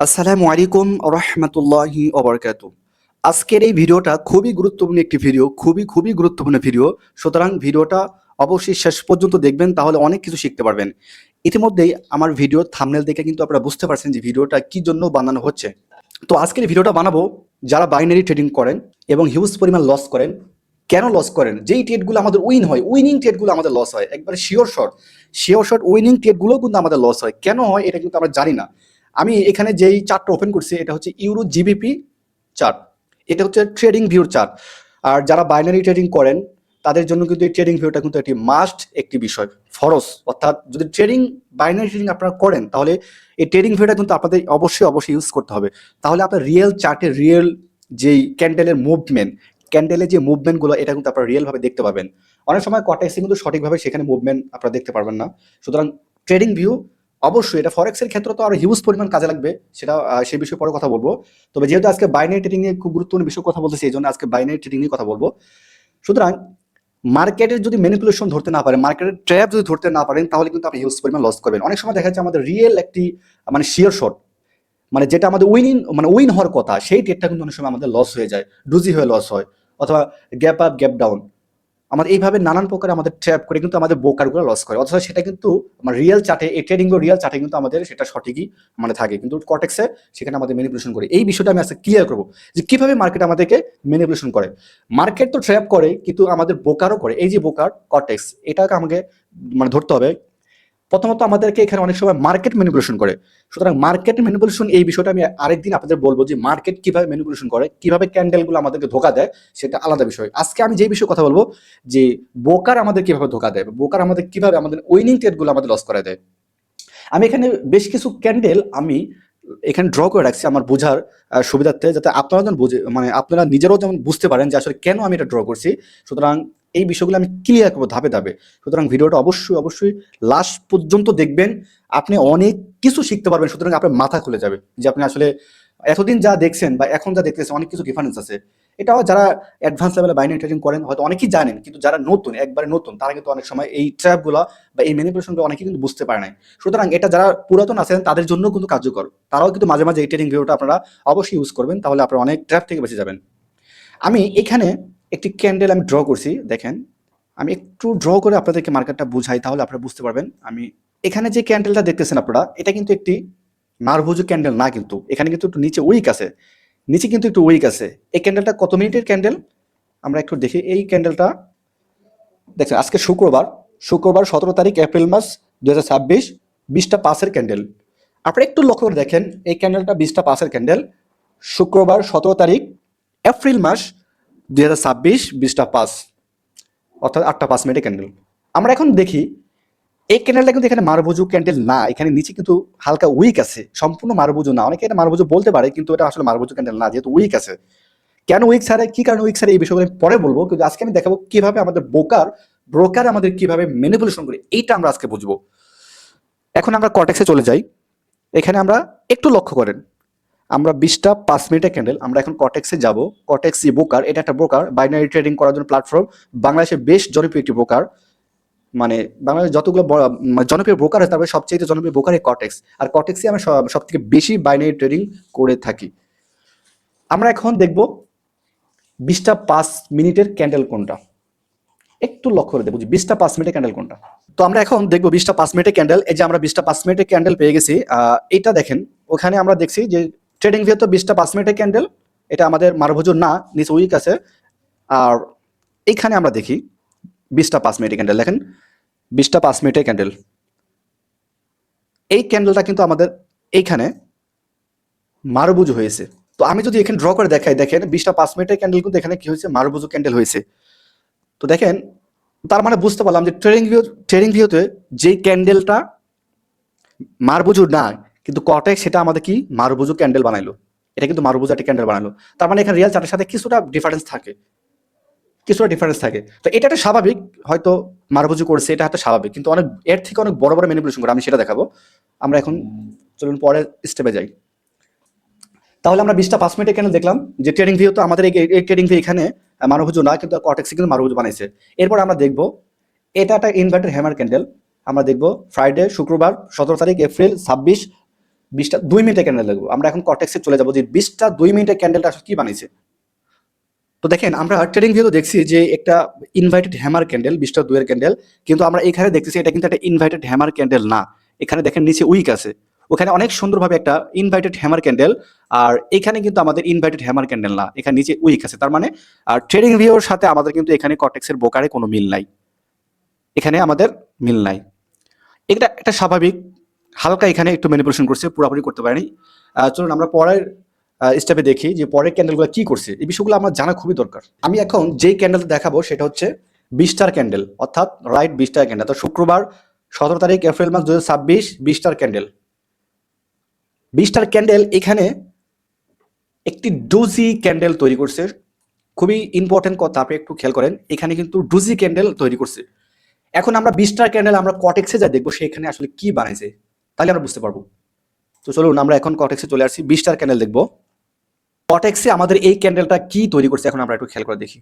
আসসালামু আলাইকুম রহমতুল্লাহি ওবরকাতু। আজকের এই ভিডিওটা খুবই গুরুত্বপূর্ণ একটি ভিডিও, খুবই গুরুত্বপূর্ণ ভিডিও। সুতরাং ভিডিওটা অবশ্যই শেষ পর্যন্ত দেখবেন, তাহলে অনেক কিছু শিখতে পারবেন। ইতিমধ্যেই আমার ভিডিও থাম্বনেল দেখে কিন্তু আপনারা বুঝতে পারছেন যে ভিডিওটা কি জন্য বানানো হচ্ছে। তো আজকের এই ভিডিওটা বানাবো যারা বাইনারি ট্রেডিং করেন এবং হিউজ পরিমাণ লস করেন। কেন লস করেন? যেই ট্রেডগুলো আমাদের উইন হয়, উইনিং ট্রেডগুলো আমাদের লস হয়, একবারে শিওর শট উইনিং ট্রেডগুলোও কিন্তু আমাদের লস হয়। কেন হয় এটা কিন্তু আমরা জানি না। আমি এখানে যেই চার্টটা ওপেন করছি এটা হচ্ছে ইউরো জিবিপি চার্ট। এটা হচ্ছে ট্রেডিং ভিউর চার্ট। আর যারা বাইনারি ট্রেডিং করেন তাদের জন্য কিন্তু এই ট্রেডিং ভিউটা কিন্তু একটি মাস্ট একটি বিষয়, ফরজ। অর্থাৎ যদি বাইনারি ট্রেডিং আপনারা করেন তাহলে এই ট্রেডিং ভিউটা কিন্তু আপনাদের অবশ্যই ইউজ করতে হবে। তাহলে আপনার রিয়েল চার্টের রিয়েল যেই ক্যান্ডেলের যে মুভমেন্টগুলো এটা কিন্তু আপনারা রিয়েলভাবে দেখতে পাবেন। অনেক সময় কটেক্সে কিন্তু সঠিকভাবে সেখানে মুভমেন্ট আপনারা দেখতে পারবেন না। সুতরাং ট্রেডিং ভিউ অবশ্যই, এটা ফরেক্সের ক্ষেত্রে তো আরো হিউজ পরিমাণ কাজে লাগবে, সেটা সেই বিষয়ে পরে কথা বলবো। তবে যেহেতু আজকে বাইনারি ট্রেডিং নিয়ে খুব গুরুত্বপূর্ণ বিষয় কথা বলতেছি, এই জন্য আজকে বাইনারি ট্রেডিং নিয়ে কথা বলবো। সুতরাং মার্কেটের যদি ম্যানিপুলেশন ধরতে না পারেন, মার্কেটের ট্র্যাপ যদি ধরতে না পারেন, তাহলে কিন্তু আপনি হিউজ পরিমাণ লস করবেন। অনেক সময় দেখা যাচ্ছে আমাদের রিয়েল একটি শিওর শট, যেটা আমাদের উইন হওয়ার কথা, সেই ট্রেডটা কিন্তু অনেক সময় আমাদের লস হয়ে যায়, ডুজি হয়ে লস হয়, অথবা গ্যাপ আপ গ্যাপ ডাউন। আমাদের এইভাবে নানান প্রকার আমাদের ট্র্যাপ করে কিন্তু আমাদের ব্রোকারগুলো লস করে, অথচ সেটা কিন্তু আমার রিয়েল চার্টে, এই ট্রেডিং রিয়েল চার্টে কিন্তু আমাদের সেটা সঠিকই থাকে, কিন্তু কটেক্সে সেখানে আমাদের ম্যানিপুলেশন করে। এই বিষয়টা আমি আজকে ক্লিয়ার করবো যে কিভাবে মার্কেট আমাদেরকে ম্যানিপুলেশন করে। মার্কেট তো ট্র্যাপ করে, কিন্তু আমাদের ব্রোকারও করে। এই যে ব্রোকার কটেক্স, এটাকে আমাকে ধরতে হবে। প্রথমত আমাদেরকে এখানে অনেক সময় মার্কেট ম্যানিপুলেশন করে। সুতরাং মার্কেট ম্যানিপুলেশন এই বিষয়টা আমি আরেকদিন আপনাদের বলবো যে মার্কেট কিভাবে ম্যানিপুলেশন করে, কিভাবে ক্যান্ডেলগুলো আমাদেরকে ধোকা দেয়, সেটা আলাদা বিষয়। আজকে আমি যে বিষয়ে কথা বলবো যে ব্রোকার আমাদের কিভাবে ধোকা দেয়, ব্রোকার আমাদের কিভাবে আমাদের উইনিং ট্রেডগুলো আমাদের লস করে দেয়। আমি এখানে বেশ কিছু ক্যান্ডেল আমি এখানে ড্র করে রাখছি আমার বোঝার সুবিধার্থে, যাতে আপনারা যেন বুঝে, আপনারা নিজেরাও যেমন বুঝতে পারেন যে আসলে কেন আমি এটা ড্র করছি। সুতরাং এই বিষয়গুলো আমি ক্লিয়ার করবো ধাপে ধাপে। সুতরাং ভিডিওটা অবশ্যই লাস্ট পর্যন্ত দেখবেন, আপনি অনেক কিছু শিখতে পারবেন। সুতরাং আপনার মাথা খুলে যাবে যে আপনি আসলে এতদিন যা দেখছেন বা এখন যা দেখতেছেন অনেক কিছু ডিফারেন্স আছে। এটাও যারা অ্যাডভান্স লেভেলে বাইনারি ট্রেডিং করেন হয়তো অনেকেই জানেন, কিন্তু যারা নতুন, একবারে নতুন, তারা কিন্তু অনেক সময় এই ট্র্যাপগুলো বা এই ম্যানিপুলেশনগুলো অনেকেই কিন্তু বুঝতে পারে না। সুতরাং এটা যারা পুরাতন আছেন তাদের জন্য কিন্তু কার্যকর, তারাও কিন্তু মাঝে মাঝে এই ট্রেডিং ভিডিওটা আপনারা অবশ্যই ইউজ করবেন, তাহলে আপনারা অনেক ট্র্যাপ থেকে বেঁচে যাবেন। আমি এখানে একটি ক্যান্ডেল আমি ড্র করছি, দেখেন। আমি একটু ড্র করে আপনাদেরকে মার্কেটটা বুঝাই, তাহলে আপনারা বুঝতে পারবেন। আমি এখানে যে ক্যান্ডেলটা দেখতেছেন আপনারা, এটা কিন্তু একটি মারভুজু ক্যান্ডেল না, কিন্তু এখানে কিন্তু একটু নিচে উইক আছে, নিচে কিন্তু একটু উইক আছে। এই ক্যান্ডেলটা কত মিনিটের ক্যান্ডেল আমরা একটু দেখি। এই ক্যান্ডেলটা দেখছেন আজকে শুক্রবার 17 তারিখ এপ্রিল মাস 2026, 20টা 5-এর ক্যান্ডেল। আপনারা একটু লক্ষ্য করে দেখেন, এই ক্যান্ডেলটা 20টা 5-এর ক্যান্ডেল, শুক্রবার 17 তারিখ এপ্রিল মাস 2026, 20টা 5, অর্থাৎ 8টা 5 মিনিটের ক্যান্ডেল। আমরা এখন দেখি এই ক্যান্ডেলটা কিন্তু এখানে মারভুজু ক্যান্ডেল না, এখানে নিচে কিন্তু হালকা উইক আছে, সম্পূর্ণ মারভুজু না। অনেকে এটা মারভুজু বলতে পারে, কিন্তু এটা আসলে মারভুজু ক্যান্ডেল না, যেহেতু উইক আছে। কেন উইক ছাড়ে, কি কারণে উইক ছাড়ে, এই বিষয়গুলো আমি পরে বলবো, কিন্তু আজকে আমি দেখাবো কিভাবে আমাদের ব্রোকার আমাদের কিভাবে ম্যানিপুলেশন করে, এইটা আমরা আজকে বুঝবো। এখন আমরা কটেক্সে চলে যাই। এখানে আমরা একটু লক্ষ্য করেন, আমরা 20টা 5 মিনিটের ক্যান্ডেল, আমরা এখন কটেক্সে যাব। কটেক্স ই ব্রোকার, এটা একটা ব্রোকার, বাইনারি ট্রেডিং করার জন্য প্ল্যাটফর্ম, বাংলাদেশের বেশ জনপ্রিয় একটি ব্রোকার। বাংলাদেশ যতগুলো জনপ্রিয় ব্রোকার আছে, তারপরে সবচেয়ে জনপ্রিয় ব্রোকার এই কটেক্স। আর কটেক্সে আমরা সব থেকে বেশি বাইনারি ট্রেডিং করে থাকি। আমরা এখন দেখব 20টা 5 মিনিটের ক্যান্ডেল কোনটা, একটু লক্ষ্য করে দেখবো যে 20টা 5 মিনিটের ক্যান্ডেল কোনটা। তো আমরা এখন দেখবো 20টা 5 মিনিটের ক্যান্ডেল। এই যে আমরা 20টা 5 মিনিটের ক্যান্ডেল পেয়ে গেছি। এটা দেখেন, ওখানে আমরা দেখছি যে ট্রেডিং ভিউ তো 20টা 5 মিনিটের ক্যান্ডেল, এটা আমাদের মারভুজু না, নিচে উইক আছে। আর এইখানে আমরা দেখি 20টা 5 মিনিটের ক্যান্ডেল, দেখেন 20টা 5 মিনিটের ক্যান্ডেল। এই ক্যান্ডেলটা কিন্তু আমাদের এইখানে মারভুজু হয়েছে। তো আমি যদি এখানে ড্র করে দেখাই, দেখেন 20টা 5 মিনিটের ক্যান্ডেল কিন্তু এখানে কি হয়েছে, মারভুজু ক্যান্ডেল হয়েছে। তো দেখেন, তার বুঝতে পারলাম যে ট্রেডিং ভিউতে যেই ক্যান্ডেলটা মারবুজু না, কিন্তু কটেক্স সেটা আমাদের কি মারবুজু ক্যান্ডেল বানাইলো, এটা কিন্তু মারবুজু একটা ক্যান্ডেল বানালো। তার এখানে রিয়েল চার্টের সাথে কিছুটা ডিফারেন্স থাকে। তো এটা একটা স্বাভাবিক, হয়তো মারবুজু করছে, এটা হয়তো স্বাভাবিক, কিন্তু এর থেকে অনেক বড় বড় ম্যানিপুলেশন করে, আমি সেটা দেখাবো। আমরা এখন চলুন পরের স্টেপে যাই। তাহলে আমরা 20টা 5 মিনিটের ক্যান্ডেল দেখলাম যে ট্রেডিং ভিউ তো আমাদের এই ট্রেডিং ভিউ এখানে মারভুজু না, কিন্তু কটেক্সে কিন্তু মারভুজু বানাইছে। এরপর আমরা দেখব এটা একটা ইনভার্টেড হ্যামার ক্যান্ডেল। আমরা দেখব শুক্রবার 17 তারিখ এপ্রিল 26, 20টা 2 মিনিটের ক্যান্ডেল দেখবো। আমরা এখন কটেক্সে চলে যাবো যে 20টা 2 মিনিটের ক্যান্ডেলটা আসলে কি বানিয়েছে। তো দেখেন আমরা ট্রেডিং ভিউতে দেখছি যে একটা ইনভাইটেড হ্যামার ক্যান্ডেল 20টা 2 এর ক্যান্ডেল, কিন্তু আমরা এখানে দেখতেছি এটা কিন্তু একটা ইনভাইটেড হ্যামার ক্যান্ডেল না। এখানে দেখেন নিচে উইক আছে, ওখানে অনেক সুন্দরভাবে একটা ইনভাইটেড হ্যামার ক্যান্ডেল, আর এখানে কিন্তু আমাদের ইনভাইটেড হ্যামার ক্যান্ডেল না, এখানে নিচে উইক আছে। তার মানে আর ট্রেডিং ভিউর সাথে আমাদের কিন্তু এখানে কটেক্সের বোকারে কোনো মিল নাই, এখানে আমাদের মিল নাই। এটা একটা স্বাভাবিক, হালকা এখানে একটু ম্যানিপুলেশন করছে, পুরোপুরি করতে পারেনি। চলুন আমরা পরের স্টেপে দেখি যে পরের ক্যান্ডেলগুলো কি করছে। এই বিষয়গুলো আমার জানা খুবই দরকার। আমি এখন যেই ক্যান্ডেলটা দেখাবো সেটা হচ্ছে 20টার ক্যান্ডেল, অর্থাৎ রাইট 20টার ক্যান্ডেল। তো শুক্রবার 17 তারিখ এপ্রিল মাস 2026, 20টার ক্যান্ডেল। 20টার ক্যান্ডেল এখানে একটি ডোজি ক্যান্ডেল তৈরি করছে। খুবই ইম্পর্টেন্ট কথা, আপনি একটু খেয়াল করেন, এখানে কিন্তু ডোজি ক্যান্ডেল তৈরি করছে। এখন আমরা 20টার ক্যান্ডেল আমরা কটেক্সে যা দেখবো সেখানে আসলে কি বানাইছে, তাহলে আমরা বুঝতে পারবো। তো চলুন আমরা এখন কটেক্সে চলে আসছি, 20টার ক্যান্ডেল দেখবো। কটেক্সে আমাদের এই ক্যান্ডেলটা কি তৈরি করছে এখন আমরা একটু খেয়াল করে দেখি।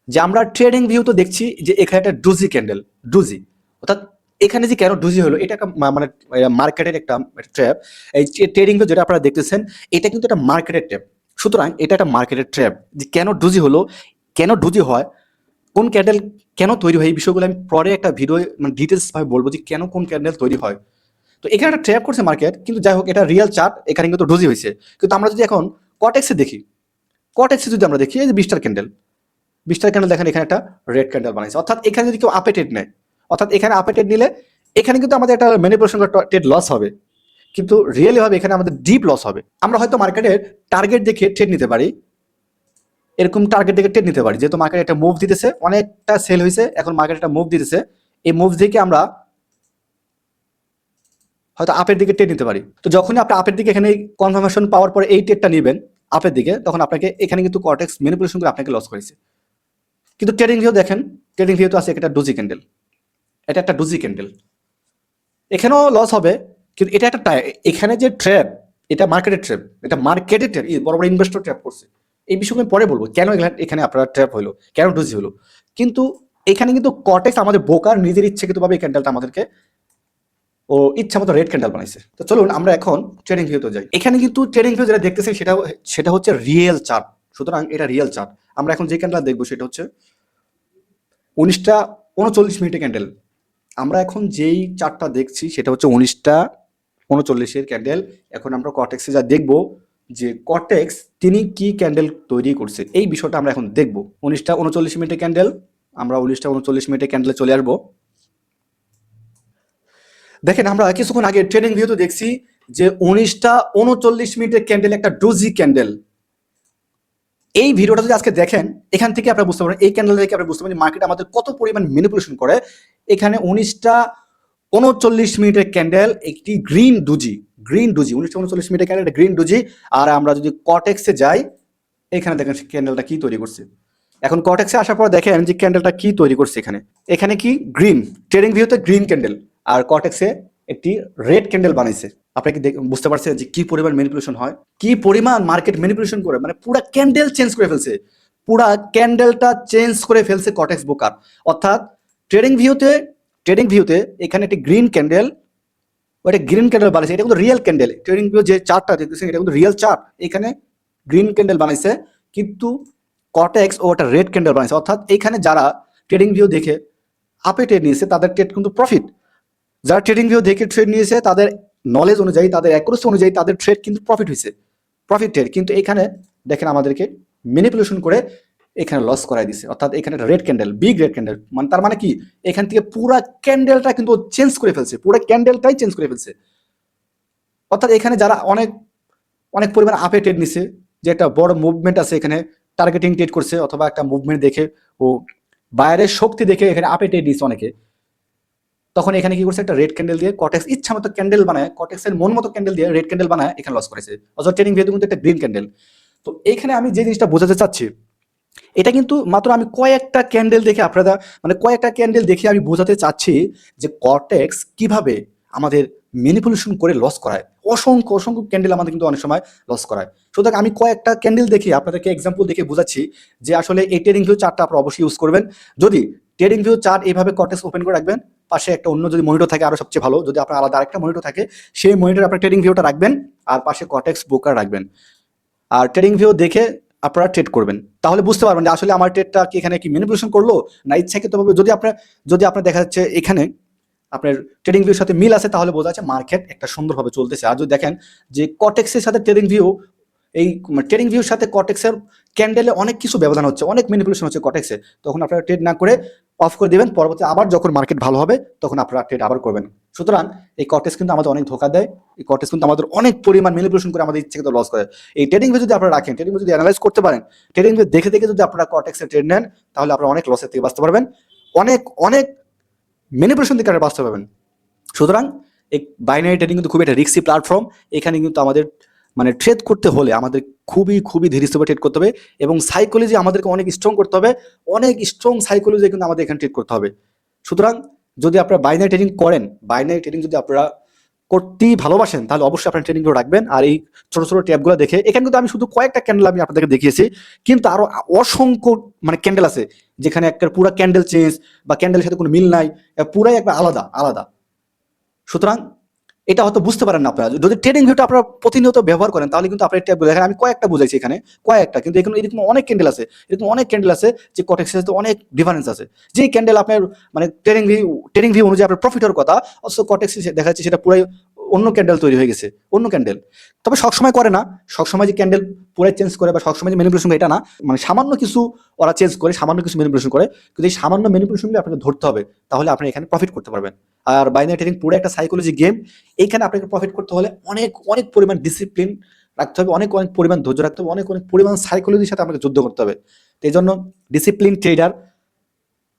যে আমরা ট্রেডিং ভিউ তো দেখছি যে এখানে একটা ডোজি ক্যান্ডেল, ডোজি অর্থাৎ এখানে যে কেন ডোজি হলো এটা একটা মানে মার্কেটের একটা ট্র্যাপ। এই ট্রেডিং ভিউ যেটা আপনারা দেখতেছেন এটা কিন্তু একটা মার্কেটের ট্র্যাপ। সুতরাং এটা একটা মার্কেটের ট্র্যাপ। যে কেন ডোজি হলো, কেন ডোজি হয়, কোন ক্যান্ডেল কেন তৈরি হয়, এই বিষয়গুলো আমি পরে একটা ভিডিও মানে ডিটেলস ভাবে বলবো যে কেন কোন ক্যান্ডেল তৈরি হয়। তো এখানে একটা ট্র্যাপ করছে মার্কেট, কিন্তু যাই হোক এটা রিয়েল চার্ট, এখানে কিন্তু ডোজি হয়েছে। কিন্তু আমরা যদি এখন কটেক্সে দেখি, কটেক্সে যদি আমরা দেখি এই যে 20টার ক্যান্ডেল, 20টার ক্যান্ডেল দেখেন এখানে একটা রেড ক্যান্ডেল বানাইছে। অর্থাৎ এখানে যদি কেউ আপে ট্রেড নেয়, অর্থাৎ এখানে আপে ট্রেড নিলে এখানে কিন্তু আমাদের একটা ম্যানিপুলেশন ট্রেড লস হবে, কিন্তু রিয়েলি হবে এখানে আমাদের ডিপ লস হবে। আমরা হয়তো মার্কেটের টার্গেট দেখে ট্রেড নিতে পারি, এরকম টার্গেট দেখে ট্রেড নিতে পারি, যেহেতু মার্কেট একটা মুভ দিতেছে, অনেকটা সেল হয়েছে, এখন মার্কেট একটা মুভ দিতেছে, এই মুভ দেখে আমরা হয়তো আপের দিকে ট্রেড নিতে পারি। তো যখনই আপনি আপের দিকে এখানে কনফার্মেশন পাওয়ার পরে এই ট্রেডটা নেবেন আপের দিকে, তখন আপনাকে এখানে কিন্তু কটেক্স ম্যানিপুলেশন করে আপনাকে লস করেছে। কিন্তু ট্রেডিং ভিউ দেখেন, ট্রেডিং ভিউ তো আছে একটা ডোজি ক্যান্ডেল, এটা একটা ডোজি ক্যান্ডেল, এখানেও লস হবে, কিন্তু এটা একটা এখানে যে ট্র্যাপ, এটা মার্কেটের ট্র্যাপ, এটা মার্কেটের ট্র্যাপ, বড় বড় ইনভেস্টর ট্র্যাপ করছে। এই বিষয়গুলো আমি পরে বলবো কেন এখানে আপনারা ট্র্যাপ হলো, কেন ডোজি হলো। কিন্তু এখানে কিন্তু কটেক্স আমাদের বোকার নিজের ইচ্ছাকৃতভাবে এই ক্যান্ডেলটা আমাদেরকে ও ইচ্ছা মতো রেড ক্যান্ডেল বানাইছে। তো চলুন আমরা এখন ট্রেডিং ভিউতে যাই। এখানে কিন্তু ট্রেডিং ভিউ যেটা দেখতেছি সেটা হচ্ছে রিয়েল চার্ট, সুতরাং এটা রিয়েল চার্ট। আমরা এখন যে ক্যান্ডেল দেখবো সেটা হচ্ছে 19টা 39 মিনিটের ক্যান্ডেল। আমরা এখন যেই চার্টটা দেখছি সেটা হচ্ছে 19টা 39-এর ক্যান্ডেল। এখন আমরা কটেক্সে যা দেখবো যে কটেক্স তিনি কি ক্যান্ডেল তৈরি করছে এই বিষয়টা আমরা এখন দেখবো। 19টা 39 মিনিটের ক্যান্ডেল, আমরা 19টা 39 মিনিটের ক্যান্ডেলে চলে আসবো। দেখেন আমরা কিছুক্ষণ আগে ট্রেডিং ভিউতে দেখছি যে 19টা 39 মিনিটের ক্যান্ডেল একটা ডোজি ক্যান্ডেল। এই ভিডিওটা যদি আজকে দেখেন এখান থেকে আপনারা বুঝতে পারেন, এই ক্যান্ডেল থেকে আপনারা বুঝতে পারেন মার্কেট আমাদের কত পরিমাণ ম্যানিপুলেশন করে। এখানে 19টা 39 মিনিটের ক্যান্ডেল একটি গ্রিন ডুজি, 19টা 39 মিনিটের ক্যান্ডেল গ্রিন ডুজি। আর আমরা যদি কটেক্সে যাই এখানে দেখেন ক্যান্ডেলটা কি তৈরি করছে। এখন কটেক্সে আসার পর দেখেন যে ক্যান্ডেলটা কি তৈরি করছে, এখানে কি গ্রিন, ট্রেডিং ভিউতে গ্রিন ক্যান্ডেল, আর কটেক্সে একটি রেড ক্যান্ডেল বানাইছে। আপনাকে বুঝতে পারছেন যে কি পরিমাণ ম্যানিপুলেশন হয়, কি পরিমাণ মার্কেট ম্যানিপুলেশন করে, মানে পুরো ক্যান্ডেল চেঞ্জ করে ফেলছে, পুরা ক্যান্ডেলটা চেঞ্জ করে ফেলছে কটেক্স বোকার। অর্থাৎ ট্রেডিং ভিউতে এখানে একটি গ্রিন ক্যান্ডেল, ওটা গ্রিন ক্যান্ডেল বানাইছে, এটা কিন্তু রিয়েল ক্যান্ডেল। ট্রেডিং ভিউ যে চার্টটা দেখতেছেন এটা কিন্তু রিয়েল চার্ট, এখানে গ্রিন ক্যান্ডেল বানাইছে, কিন্তু কটেক্স ও একটা রেড ক্যান্ডেল বানাইছে। অর্থাৎ এখানে যারা ট্রেডিং ভিউ দেখে আপে ট্রেড নিয়েছে তাদের ট্রেড কিন্তু প্রফিট, যারা ট্রেডিং ভিউ দেখে ট্রেড নিয়েছে তাদের নলেজ অনুযায়ী, তাদের অ্যাকুরেসি অনুযায়ী তাদের ট্রেড কিন্তু প্রফিট হয়েছে, প্রফিট ট্রেড। কিন্তু এখানে দেখেন আমাদেরকে ম্যানিপুলেশন করে এখানে লস করাই দিছে। অর্থাৎ এখানে red candle, big red candle, মানে তার মানে কি এখান থেকে পুরা ক্যান্ডেলটা কিন্তু চেঞ্জ করে ফেলছে, পুরো ক্যান্ডেলটাই চেঞ্জ করে ফেলছে। অর্থাৎ এখানে যারা অনেক অনেক পরিমাণ আপে ট্রেড নিছে, যে একটা বড় মুভমেন্ট আছে এখানে টার্গেটিং ট্রেড করছে, অথবা একটা মুভমেন্ট দেখে ও বাইরের শক্তি দেখে এখানে আপে ট্রেড নিছে অনেকে, তখন এখানে কি করছে একটা রেড ক্যান্ডেল দিয়ে কটেক্স ইচ্ছা মতো ক্যান্ডেল বানায়, কটেক্সের মন মতো ক্যান্ডেল দিয়ে রেড ক্যান্ডেল বানায় এখানে লস করেছে। অথচ ট্রেডিং ভিউতে কিন্তু একটা গ্রিন ক্যান্ডেল। তো এইখানে আমি যে জিনিসটা বোঝাতে চাচ্ছি, এটা কিন্তু মাত্র আমি কয়েকটা ক্যান্ডেল দেখে আপনারা মানে কয়েকটা ক্যান্ডেল দেখে আমি বোঝাতে চাচ্ছি যে কটেক্স কিভাবে আমাদের ম্যানিপুলেশন করে লস করায়। অসংখ্য অসংখ্য ক্যান্ডেল আমাদের কিন্তু অনেক সময় লস করায়। সুতরাং আমি কয়েকটা ক্যান্ডেল দেখে আপনাদেরকে এক্সাম্পল দেখে বোঝাচ্ছি যে আসলে এই ট্রেডিং ভিউ চার্টটা আপনারা অবশ্যই ইউজ করবেন। যদি ট্রেডিং ভিউ চার্ট এইভাবে কটেক্স ওপেন করে রাখবেন, পাশে একটা অন্য যদি মনিটর থাকে আরো সবচেয়ে ভালো, যদি আপনার আলাদা আরেকটা মনিটর থাকে সেই মনিটরে আপনার ট্রেডিং ভিউটা রাখবেন আর পাশে কটেক্স ব্রোকার রাখবেন, আর ট্রেডিং ভিউ দেখে আপনারা ট্রেড করবেন। তাহলে বুঝতে পারবেন যে আসলে আমার ট্রেডটা কি এখানে কি ম্যানিপুলেশন করলো না ইচ্ছাকৃতভাবে। যদি আপনার দেখা যাচ্ছে এখানে আপনার ট্রেডিং ভিউর সাথে মিল আছে তাহলে বোঝা যাচ্ছে মার্কেট একটা সুন্দরভাবে চলতেছে। আর যদি দেখেন যে কটেক্সের সাথে ট্রেডিং ভিউ, এই ট্রেডিং ভিউর সাথে কটেক্সের ক্যান্ডেলে অনেক কিছু ব্যবধান হচ্ছে, অনেক ম্যানিপুলেশন হচ্ছে কটেক্সে, তখন আপনারা ট্রেড না করে অফ করে দেবেন। পরবর্তী আবার যখন মার্কেট ভালো হবে তখন আপনারা ট্রেড আবার করবেন। সুতরাং এই কটেক্স কিন্তু আমাদের অনেক ধোকা দেয়, এই কটেক্স কিন্তু আমাদের অনেক পরিমাণ ম্যানিপুলেশন করে আমাদের ইচ্ছে লস করে। এই ট্রেডিং ভিউ যদি আপনারা রাখেন, ট্রেডিং ভিউ যদি অ্যানালাইজ করতে পারেন, ট্রেডিং ভিউ দেখে দেখে যদি আপনারা কটেক্সে ট্রেড নেন তাহলে আপনারা অনেক লসের থেকে বাঁচতে পারবেন, অনেক অনেক ম্যানিপুলেশন থেকে আপনারা বাঁচতে পারবেন। সুতরাং এই বাইনারি ট্রেডিং কিন্তু খুবই একটা রিস্কি প্ল্যাটফর্ম। এখানে কিন্তু আমাদের মানে ট্রেড করতে হলে আমাদের খুবই খুবই ধীরে স্থিরে ট্রেড করতে হবে এবং সাইকোলজি আমাদেরকে অনেক স্ট্রং করতে হবে, অনেক স্ট্রং সাইকোলজি কিন্তু আমাদের এখানে ট্রেড করতে হবে। সুতরাং যদি আপনারা বাইনারি ট্রেডিং করেন, বাইনারি ট্রেডিং যদি আপনারা করতেই ভালোবাসেন তাহলে অবশ্যই আপনার ট্রেডিংগুলো রাখবেন। আর এই ছোট ছোট ট্যাবগুলো দেখে, এখানে কিন্তু আমি শুধু কয়েকটা ক্যান্ডেল আমি আপনাদেরকে দেখিয়েছি, কিন্তু আরো অসংখ্য মানে ক্যান্ডেল আছে যেখানে একটা পুরো ক্যান্ডেল চেঞ্জ বা ক্যান্ডেলের সাথে কোনো মিল নাই, পুরাই একবার আলাদা আলাদা। সুতরাং এটা হয়তো বুঝতে পারেন না আপনারা, যদি ট্রেডিং ভিউটা আপনারা প্রতিনিয়ত ব্যবহার করেন তাহলে কিন্তু আপনার ট্যাবগুলো দেখেন, আমি কয়েকটা বুঝাইছি এখানে কয়েকটা, কিন্তু এখানে এরকম অনেক ক্যান্ডেল আছে, এরকম অনেক ক্যান্ডেল আছে যে কটেক্সের সাথে অনেক ডিফারেন্স আছে। যেই ক্যান্ডেল আপনার মানে ট্রেডিং ভিউ অনুযায়ী আপনার প্রফিট হওয়ার কথা, অথচ কটেক্সে দেখা যাচ্ছে সেটা পুরাই অন্য ক্যান্ডেল তৈরি হয়ে গেছে, অন্য ক্যান্ডেল। তবে সবসময় করে না, সবসময় যে ক্যান্ডেল পুরাই চেঞ্জ করে বা সবসময় যে ম্যানিপুলেশন করে এটা না, মানে সামান্য কিছু ওরা চেঞ্জ করে, সামান্য কিছু ম্যানিপুলেশন করে, কিন্তু এই সামান্য ম্যানিপুলেশনগুলো আপনাকে ধরতে হবে, তাহলে আপনি এখানে প্রফিট করতে পারবেন। আর বাইনারি ট্রেডিং পুরো একটা সাইকোলজি গেম, এইখানে আপনাকে প্রফিট করতে হলে অনেক অনেক পরিমাণ ডিসিপ্লিন রাখতে হবে, অনেক অনেক পরিমাণ ধৈর্য রাখতে হবে, অনেক অনেক পরিমাণ সাইকোলজির সাথে আপনাকে যুদ্ধ করতে হবে। তো এই জন্য ডিসিপ্লিন ট্রেডার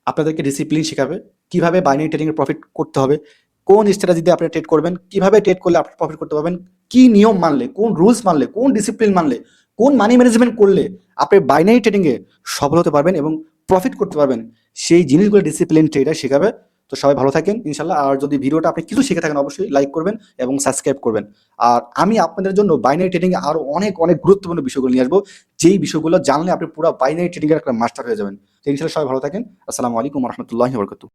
আপনাদেরকে ডিসিপ্লিন শেখাবে, কিভাবে বাইনারি ট্রেডিং এর প্রফিট করতে হবে, কোন স্ট্র্যাটেজি দিয়ে আপনি ট্রেড করবেন, কিভাবে ট্রেড করলে আপনি প্রফিট করতে পারবেন, কি নিয়ম মানলে, কোন রুলস মানলে, কোন ডিসিপ্লিন মানলে, কোন মানি ম্যানেজমেন্ট করলে আপনি বাইনারি ট্রেডিং এ সফল হতে পারবেন এবং প্রফিট করতে পারবেন, সেই জিনিসগুলো ডিসিপ্লিন ট্রেডার শেখাবে। তো সবাই ভালো থাকেন ইনশাল্লাহ। আর যদি ভিডিওটা আপনি কিছু শিখে থাকেন অবশ্যই লাইক করবেন এবং সাবস্ক্রাইব করবেন। আর আমি আপনাদের জন্য বাইনারি ট্রেডিং এ আরো অনেক অনেক গুরুত্বপূর্ণ বিষয়গুলো নিয়ে আসবো, যেই বিষয়গুলো জানলে আপনি পুরো বাইনারি ট্রেডিং এর একটা মাস্টার হয়ে যাবেন। তো ইনশাল্লাহ সবাই ভালো থাকেন। আসসালামু আলাইকুম ওয়া রাহমাতুল্লাহি ওয়া বারাকাতুহু।